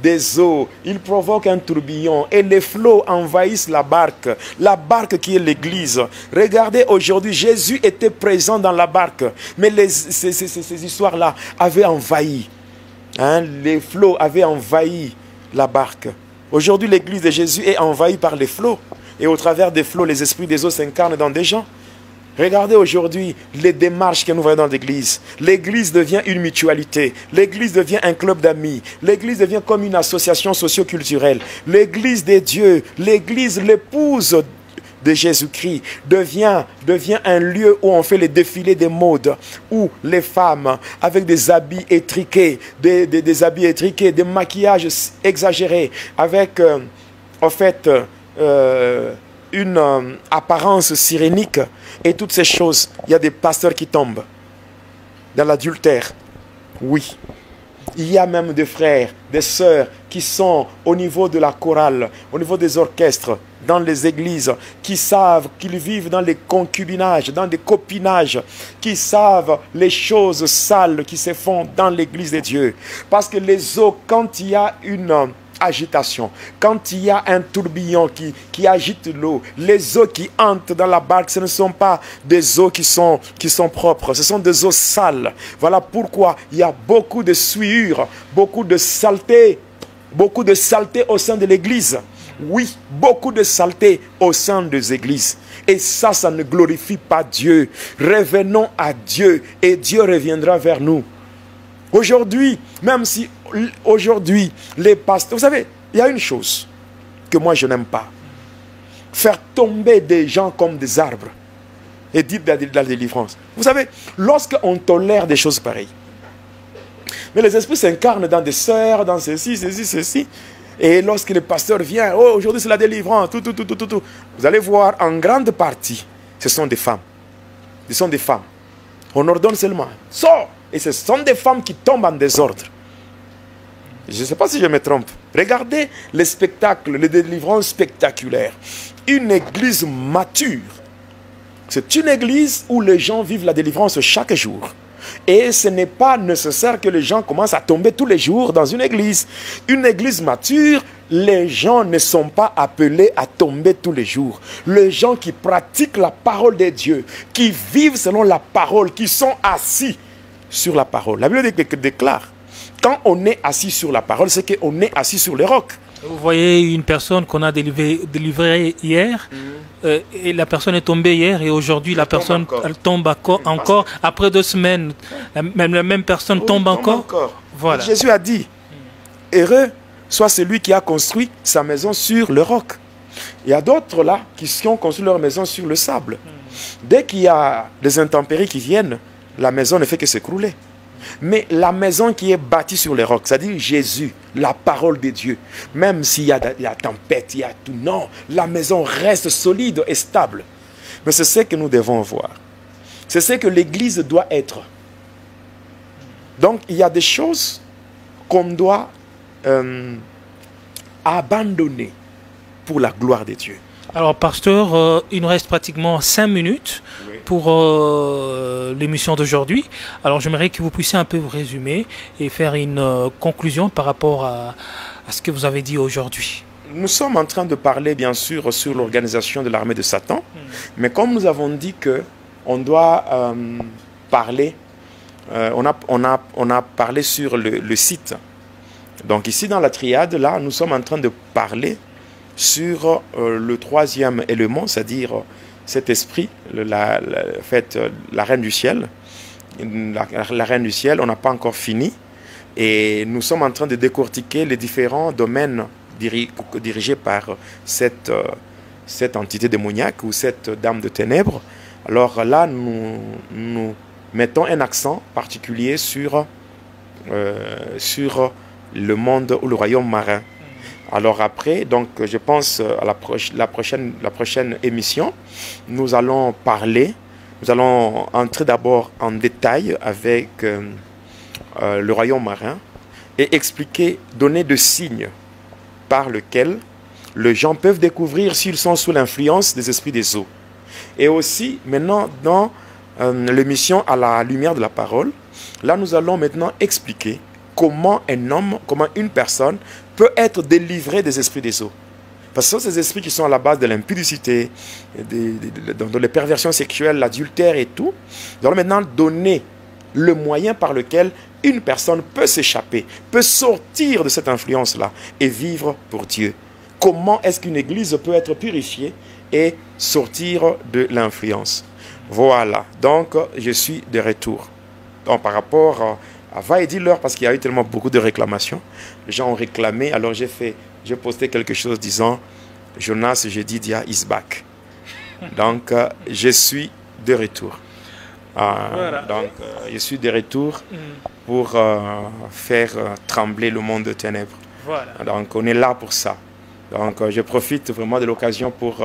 des eaux, il provoque un tourbillon et les flots envahissent la barque qui est l'église. Regardez, aujourd'hui, Jésus était présent dans la barque, mais ces histoires-là avaient envahi. Hein, les flots avaient envahi la barque. Aujourd'hui, l'église de Jésus est envahie par les flots. Et au travers des flots, les esprits des eaux s'incarnent dans des gens. Regardez aujourd'hui les démarches que nous voyons dans l'église. L'église devient une mutualité. L'église devient un club d'amis. L'église devient comme une association socio-culturelle. L'église des dieux, l'église, l'épouse de Jésus-Christ devient un lieu où on fait les défilés des modes, où les femmes avec des habits étriqués, des habits étriqués, des maquillages exagérés, avec en fait une apparence sirénique et toutes ces choses. Il y a des pasteurs qui tombent dans l'adultère. Oui. Il y a même des frères, des sœurs qui sont au niveau de la chorale, au niveau des orchestres, dans les églises, qui savent qu'ils vivent dans les concubinages, dans des copinages, qui savent les choses sales qui se font dans l'église de Dieu. Parce que les eaux, quand il y a une agitation, quand il y a un tourbillon qui agite l'eau, les eaux qui entrent dans la barque, ce ne sont pas des eaux qui sont propres, ce sont des eaux sales. Voilà pourquoi il y a beaucoup de souillures, beaucoup de saleté au sein de l'église. Oui, beaucoup de saleté au sein des églises. Et ça ne glorifie pas Dieu. Revenons à Dieu et Dieu reviendra vers nous. Aujourd'hui, même si aujourd'hui les pasteurs... Vous savez, il y a une chose que moi je n'aime pas. Faire tomber des gens comme des arbres et dire de la délivrance. Vous savez, lorsqu'on tolère des choses pareilles, mais les esprits s'incarnent dans des sœurs, dans ceci. Et lorsque le pasteur vient, oh, aujourd'hui c'est la délivrance, tout. Vous allez voir, en grande partie, ce sont des femmes. Ce sont des femmes. On ordonne seulement, sors! Et ce sont des femmes qui tombent en désordre. Je ne sais pas si je me trompe. Regardez les spectacles, les délivrances spectaculaires. Une église mature. C'est une église où les gens vivent la délivrance chaque jour. Et ce n'est pas nécessaire que les gens commencent à tomber tous les jours dans une église. Une église mature, les gens ne sont pas appelés à tomber tous les jours. Les gens qui pratiquent la parole de Dieu, qui vivent selon la parole, qui sont assis sur la parole. La Bible déclare, quand on est assis sur la parole, c'est qu'on est assis sur les rocs. Vous voyez une personne qu'on a délivrée hier, et la personne est tombée hier, et aujourd'hui la personne elle tombe encore. Après 2 semaines, la même personne tombe encore. Voilà. Jésus a dit, heureux soit celui qui a construit sa maison sur le roc. Il y a d'autres là qui ont construit leur maison sur le sable. Dès qu'il y a des intempéries qui viennent, la maison ne fait que s'écrouler. Mais la maison qui est bâtie sur les rocs, c'est-à-dire Jésus, la parole de Dieu, même s'il y a la tempête, il y a tout, non, la maison reste solide et stable. Mais c'est ce que nous devons voir. C'est ce que l'Église doit être. Donc, il y a des choses qu'on doit abandonner pour la gloire de Dieu. Alors, pasteur, il nous reste pratiquement 5 minutes pour l'émission d'aujourd'hui. Alors, j'aimerais que vous puissiez un peu vous résumer et faire une conclusion par rapport à ce que vous avez dit aujourd'hui. Nous sommes en train de parler, bien sûr, sur l'organisation de l'armée de Satan. Mais comme nous avons dit qu'on doit parler, on a parlé sur le site. Donc, ici, dans la triade, là, nous sommes en train de parler sur le 3e élément, c'est-à-dire cet esprit, la reine du ciel. La reine du ciel, on n'a pas encore fini. Et nous sommes en train de décortiquer les différents domaines dirigés par cette entité démoniaque ou cette dame de ténèbres. Alors là, nous mettons un accent particulier sur le monde ou le royaume marin. Alors après, donc je pense à la prochaine émission, nous allons entrer d'abord en détail avec le royaume marin et expliquer, donner des signes par lesquels les gens peuvent découvrir s'ils sont sous l'influence des esprits des eaux. Et aussi, maintenant, dans l'émission à la lumière de la parole, là nous allons maintenant expliquer comment un homme, comment une personne peut être délivrée des esprits des eaux. Parce que ce sont ces esprits qui sont à la base de l'impudicité, de les perversions sexuelles, l'adultère et tout. Donc maintenant, donner le moyen par lequel une personne peut s'échapper, peut sortir de cette influence-là et vivre pour Dieu. Comment est-ce qu'une église peut être purifiée et sortir de l'influence? Voilà, donc je suis de retour. Donc par rapport à va et dis-leur, parce qu'il y a eu tellement beaucoup de réclamations, les gens ont réclamé, alors j'ai posté quelque chose disant Jonas Jedidia is back. Donc je suis de retour. Voilà. Donc je suis de retour pour faire trembler le monde de ténèbres. Voilà. Donc on est là pour ça. Donc je profite vraiment de l'occasion pour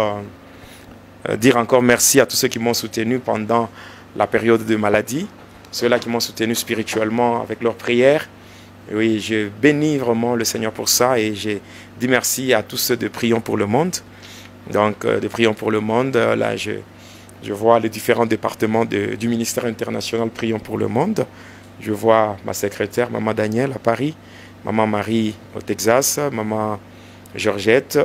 dire encore merci à tous ceux qui m'ont soutenu pendant la période de maladie, ceux-là qui m'ont soutenu spirituellement avec leurs prières. Oui, je bénis vraiment le Seigneur pour ça et je dis merci à tous ceux de Prions pour le Monde. Donc de Prions pour le Monde, là je vois les différents départements du ministère international Prions pour le Monde. Je vois ma secrétaire, Maman Danielle à Paris, Maman Marie au Texas, Maman Georgette,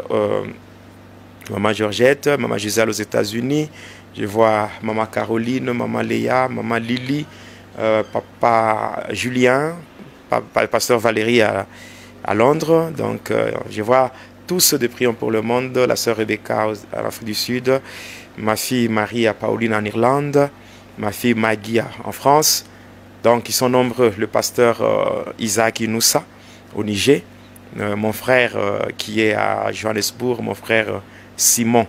Maman Gisèle aux États-Unis. Je vois Maman Caroline, Maman Léa, Maman Lily, Papa Julien, Pasteur Valérie à Londres. Donc je vois tous ceux de Prions pour le Monde, la sœur Rebecca à l'Afrique du Sud, ma fille Marie à Pauline en Irlande, ma fille Maggie en France. Donc ils sont nombreux, le pasteur Isaac Inoussa au Niger, mon frère qui est à Johannesburg, mon frère Simon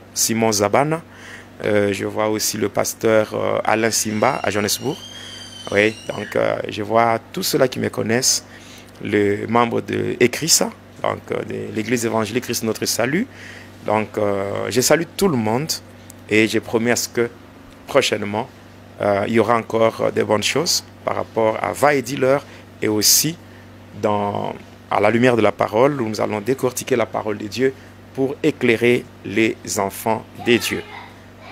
Zabana. Je vois aussi le pasteur Alain Simba à Johannesburg. Oui, donc je vois tous ceux-là qui me connaissent, les membres de ECRISA, donc de l'Église évangélique Christ notre salut. Donc je salue tout le monde et je promets à ce que prochainement il y aura encore des bonnes choses par rapport à Va et dis-leur et aussi à la lumière de la parole où nous allons décortiquer la parole de Dieu pour éclairer les enfants des dieux.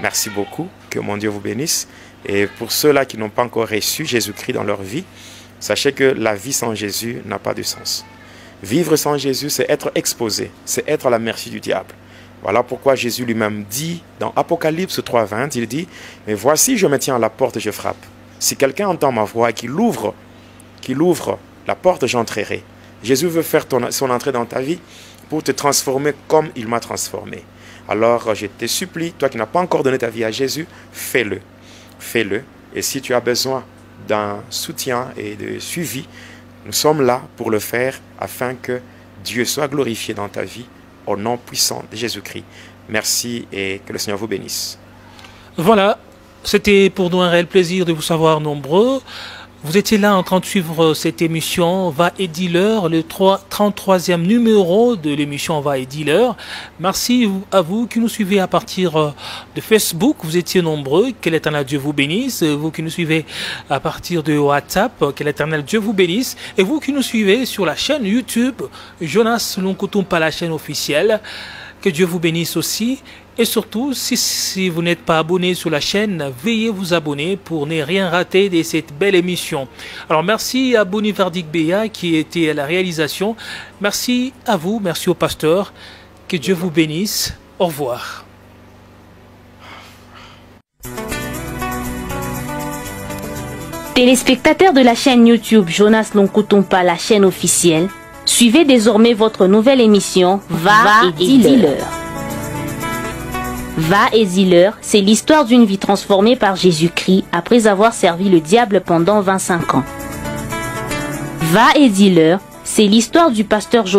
Merci beaucoup, que mon Dieu vous bénisse. Et pour ceux-là qui n'ont pas encore reçu Jésus-Christ dans leur vie, sachez que la vie sans Jésus n'a pas de sens. Vivre sans Jésus, c'est être exposé, c'est être à la merci du diable. Voilà pourquoi Jésus lui-même dit dans Apocalypse 3,20, il dit « Mais voici, je me tiens à la porte et je frappe. Si quelqu'un entend ma voix et qu'il ouvre la porte, j'entrerai. » Jésus veut faire son entrée dans ta vie pour te transformer comme il m'a transformé. Alors, je te supplie, toi qui n'as pas encore donné ta vie à Jésus, fais-le. Fais-le. Et si tu as besoin d'un soutien et de suivi, nous sommes là pour le faire afin que Dieu soit glorifié dans ta vie au nom puissant de Jésus-Christ. Merci et que le Seigneur vous bénisse. Voilà, c'était pour nous un réel plaisir de vous savoir nombreux. Vous étiez là en train de suivre cette émission Va et dis-leur, le 33e numéro de l'émission Va et dis-leur. Merci à vous qui nous suivez à partir de Facebook. Vous étiez nombreux. Que l'Éternel Dieu vous bénisse. Vous qui nous suivez à partir de WhatsApp, que l'Éternel Dieu vous bénisse. Et vous qui nous suivez sur la chaîne YouTube, Jonas Lonkotumpa, la chaîne officielle. Que Dieu vous bénisse aussi. Et surtout, si vous n'êtes pas abonné sur la chaîne, veuillez vous abonner pour ne rien rater de cette belle émission. Alors merci à Bonivardik Béa qui était à la réalisation. Merci à vous, merci au pasteur. Que Dieu vous bénisse. Au revoir. Téléspectateurs de la chaîne YouTube Jonas Lonkotumpa, la chaîne officielle, suivez désormais votre nouvelle émission Va et dis-leur. Va et dis-leur, c'est l'histoire d'une vie transformée par Jésus-Christ après avoir servi le diable pendant 25 ans. Va et dis-leur, c'est l'histoire du pasteur Jonas